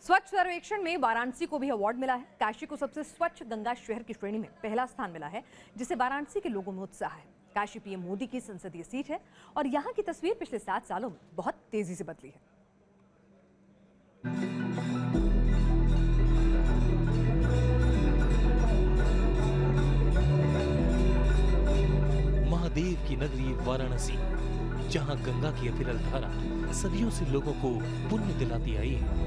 स्वच्छ सर्वेक्षण में वाराणसी को भी अवार्ड मिला है। काशी को सबसे स्वच्छ गंगा शहर की श्रेणी में पहला स्थान मिला है, जिसे वाराणसी के लोगों में उत्साह है। काशी पीएम मोदी की संसदीय सीट है और यहाँ की तस्वीर पिछले 7 सालों में बहुत तेजी से बदली है। महादेव की नगरी वाराणसी, जहां गंगा की अविरल धारा सदियों से लोगों को पुण्य दिलाती आई है,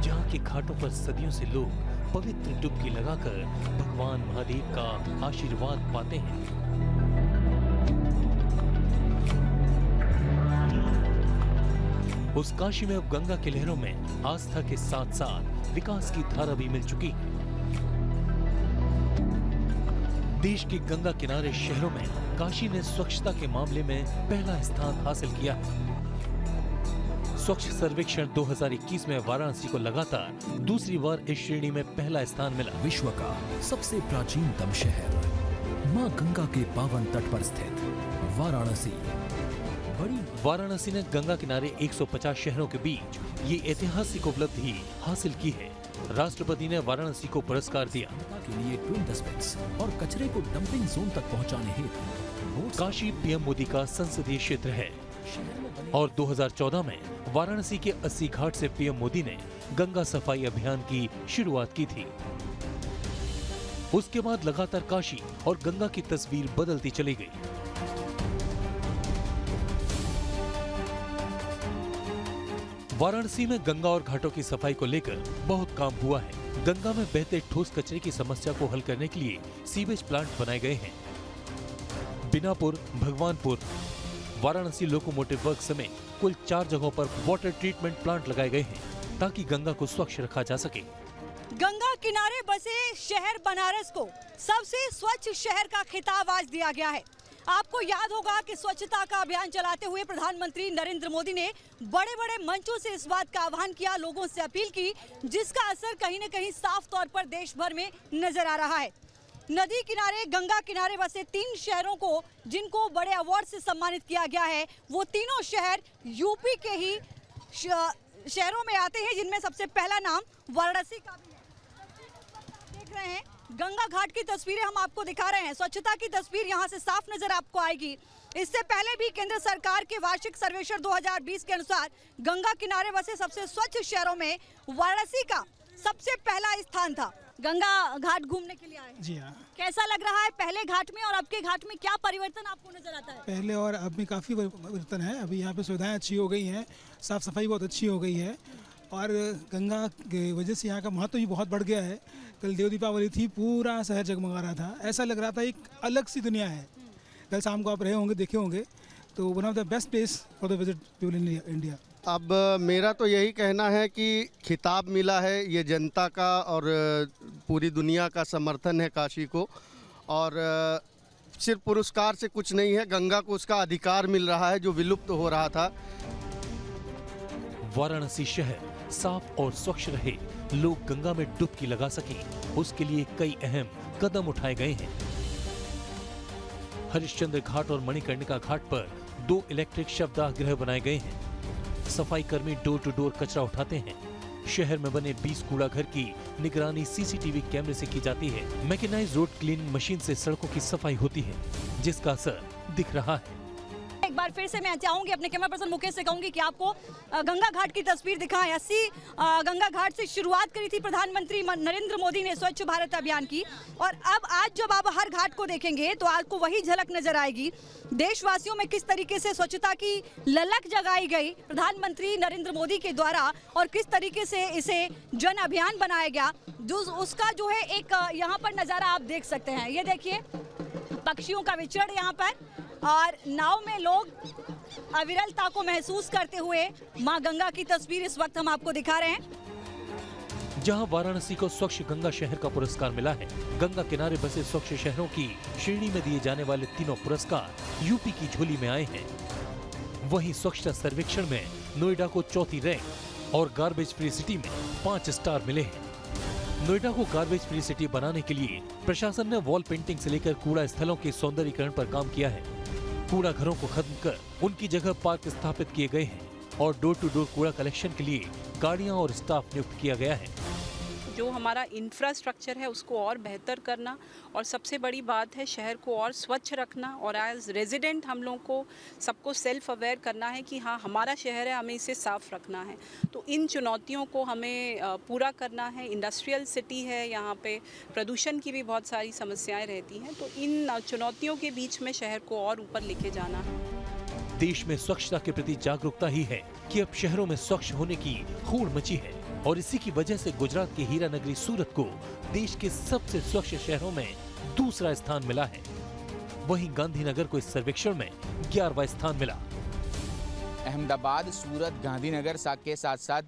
जहां के घाटों पर सदियों से लोग पवित्र डुबकी लगाकर भगवान महादेव का आशीर्वाद पाते हैं। उस काशी में अब गंगा की लहरों में आस्था के साथ साथ विकास की धारा भी मिल चुकी है। देश के गंगा किनारे शहरों में काशी ने स्वच्छता के मामले में पहला स्थान हासिल किया है। स्वच्छ सर्वेक्षण 2021 में वाराणसी को लगातार दूसरी बार इस श्रेणी में पहला स्थान मिला। विश्व का सबसे प्राचीनतम शहर, मां गंगा के पावन तट पर स्थित वाराणसी। वाराणसी ने गंगा किनारे 150 शहरों के बीच ये ऐतिहासिक उपलब्धि हासिल की है। राष्ट्रपति ने वाराणसी को पुरस्कार दिया के लिए ट्विन डस्टबिन्स और कचरे को डंपिंग जोन तक पहुंचाने हेतु काशी पीएम मोदी का संसदीय क्षेत्र है और 2014 में वाराणसी के 80 घाट से पीएम मोदी ने गंगा सफाई अभियान की शुरुआत की थी। उसके बाद लगातार काशी और गंगा की तस्वीर बदलती चली गई। वाराणसी में गंगा और घाटों की सफाई को लेकर बहुत काम हुआ है। गंगा में बहते ठोस कचरे की समस्या को हल करने के लिए सीवेज प्लांट बनाए गए हैं। बिनापुर, भगवानपुर, वाराणसी लोकोमोटिव वर्क समेत कुल 4 जगहों पर वाटर ट्रीटमेंट प्लांट लगाए गए हैं ताकि गंगा को स्वच्छ रखा जा सके। गंगा किनारे बसे शहर बनारस को सबसे स्वच्छ शहर का खिताब आज दिया गया है। आपको याद होगा कि स्वच्छता का अभियान चलाते हुए प्रधानमंत्री नरेंद्र मोदी ने बड़े बड़े मंचों से इस बात का आह्वान किया, लोगों से अपील की, जिसका असर कहीं न कहीं साफ तौर पर देश भर में नजर आ रहा है। नदी किनारे, गंगा किनारे बसे 3 शहरों को जिनको बड़े अवार्ड से सम्मानित किया गया है, वो तीनों शहर यूपी के ही शहरों में आते हैं, जिनमें सबसे पहला नाम वाराणसी का भी है। देख रहे हैं गंगा घाट की तस्वीरें हम आपको दिखा रहे हैं। स्वच्छता की तस्वीर यहां से साफ नजर आपको आएगी। इससे पहले भी केंद्र सरकार के वार्षिक सर्वेक्षण 2020 के अनुसार गंगा किनारे बसे सबसे स्वच्छ शहरों में वाराणसी का सबसे पहला स्थान था। गंगा घाट घूमने के लिए आए? जी हाँ। कैसा लग रहा है पहले घाट में और अब के घाट में? क्या परिवर्तन आपको नजर आता है? पहले और अब में काफ़ी परिवर्तन है। अभी यहाँ पे सुविधाएं अच्छी हो गई हैं, साफ सफाई बहुत अच्छी हो गई है और गंगा की वजह से यहाँ का महत्व भी बहुत बढ़ गया है। कल देव दीपावली थी, पूरा शहर जगमगा रहा था, ऐसा लग रहा था एक अलग सी दुनिया है। कल शाम को आप रहे होंगे, देखे होंगे, तो one of the best place for the visit people in India. अब मेरा तो यही कहना है कि खिताब मिला है ये जनता का और पूरी दुनिया का समर्थन है काशी को, और सिर्फ पुरस्कार से कुछ नहीं है, गंगा को उसका अधिकार मिल रहा है जो विलुप्त हो रहा था। वाराणसी शहर साफ और स्वच्छ रहे, लोग गंगा में डुबकी लगा सकें, उसके लिए कई अहम कदम उठाए गए हैं। हरिश्चंद्र घाट और मणिकर्णिका घाट पर 2 इलेक्ट्रिक शवदाह गृह बनाए गए हैं। सफाई कर्मी डोर टू डोर कचरा उठाते हैं। शहर में बने 20 कूड़ा घर की निगरानी सीसीटीवी कैमरे से की जाती है। मैकेनाइज्ड रोड क्लीनिंग मशीन से सड़कों की सफाई होती है, जिसका असर दिख रहा है। एक बार फिर से मैं चाहूंगी अपने कैमरा पर्सन मुकेश से कहूंगी कि आपको गंगा घाट की तस्वीर दिखाएं। 80 गंगा घाट से शुरुआत करी थी प्रधानमंत्री नरेंद्र मोदी ने स्वच्छ भारत अभियान की, और अब आज जब आप हर घाट को देखेंगे तो आपको वही झलक नजर आएगी। देशवासियों में किस तरीके से स्वच्छता की ललक जगाई गई प्रधानमंत्री नरेंद्र मोदी के द्वारा, और किस तरीके से इसे जन अभियान बनाया गया, जो उसका जो है एक यहाँ पर नजारा आप देख सकते हैं। ये देखिए पक्षियों का विचरण यहाँ पर, और नाव में लोग अविरलता को महसूस करते हुए मां गंगा की तस्वीर इस वक्त हम आपको दिखा रहे हैं। जहां वाराणसी को स्वच्छ गंगा शहर का पुरस्कार मिला है, गंगा किनारे बसे स्वच्छ शहरों की श्रेणी में दिए जाने वाले तीनों पुरस्कार यूपी की झोली में आए हैं। वहीं स्वच्छता सर्वेक्षण में नोएडा को 4थी रैंक और गार्बेज फ्री सिटी में 5 स्टार मिले हैं। नोएडा को गार्बेज फ्री सिटी बनाने के लिए प्रशासन ने वॉल पेंटिंग से लेकर कूड़ा स्थलों के सौंदर्यीकरण पर काम किया है। कूड़ा घरों को खत्म कर उनकी जगह पार्क स्थापित किए गए हैं और डोर टू डोर कूड़ा कलेक्शन के लिए गाड़ियां और स्टाफ नियुक्त किया गया है। जो हमारा इंफ्रास्ट्रक्चर है उसको और बेहतर करना और सबसे बड़ी बात है शहर को और स्वच्छ रखना और एज रेजिडेंट हम लोगों को सबको सेल्फ अवेयर करना है कि हाँ हमारा शहर है, हमें इसे साफ रखना है। तो इन चुनौतियों को हमें पूरा करना है। इंडस्ट्रियल सिटी है, यहाँ पे प्रदूषण की भी बहुत सारी समस्याएं रहती हैं, तो इन चुनौतियों के बीच में शहर को और ऊपर लेके जाना है। देश में स्वच्छता के प्रति जागरूकता ही है कि अब शहरों में स्वच्छ होने की हूड़ मची है और इसी की वजह से गुजरात के हीरा नगरी सूरत को देश के सबसे स्वच्छ शहरों में दूसरा स्थान मिला है। वहीं गांधीनगर को इस सर्वेक्षण में 11वां स्थान मिला। अहमदाबाद, सूरत, गांधीनगर के साथ साथ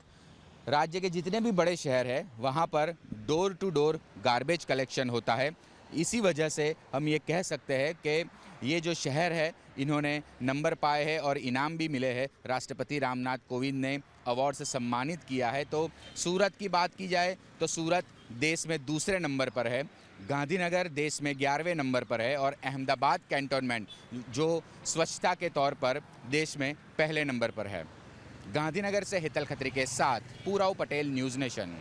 राज्य के जितने भी बड़े शहर हैं वहाँ पर door to door garbage collection होता है। इसी वजह से हम ये कह सकते हैं कि ये जो शहर है इन्होंने नंबर पाए हैं और इनाम भी मिले हैं। राष्ट्रपति रामनाथ कोविंद ने अवार्ड से सम्मानित किया है। तो सूरत की बात की जाए तो सूरत देश में दूसरे नंबर पर है, गांधीनगर देश में 11वें नंबर पर है और अहमदाबाद कैंटोनमेंट जो स्वच्छता के तौर पर देश में पहले नंबर पर है। गांधीनगर से हितल खत्री के साथ पूराव पटेल, न्यूज़ नेशन।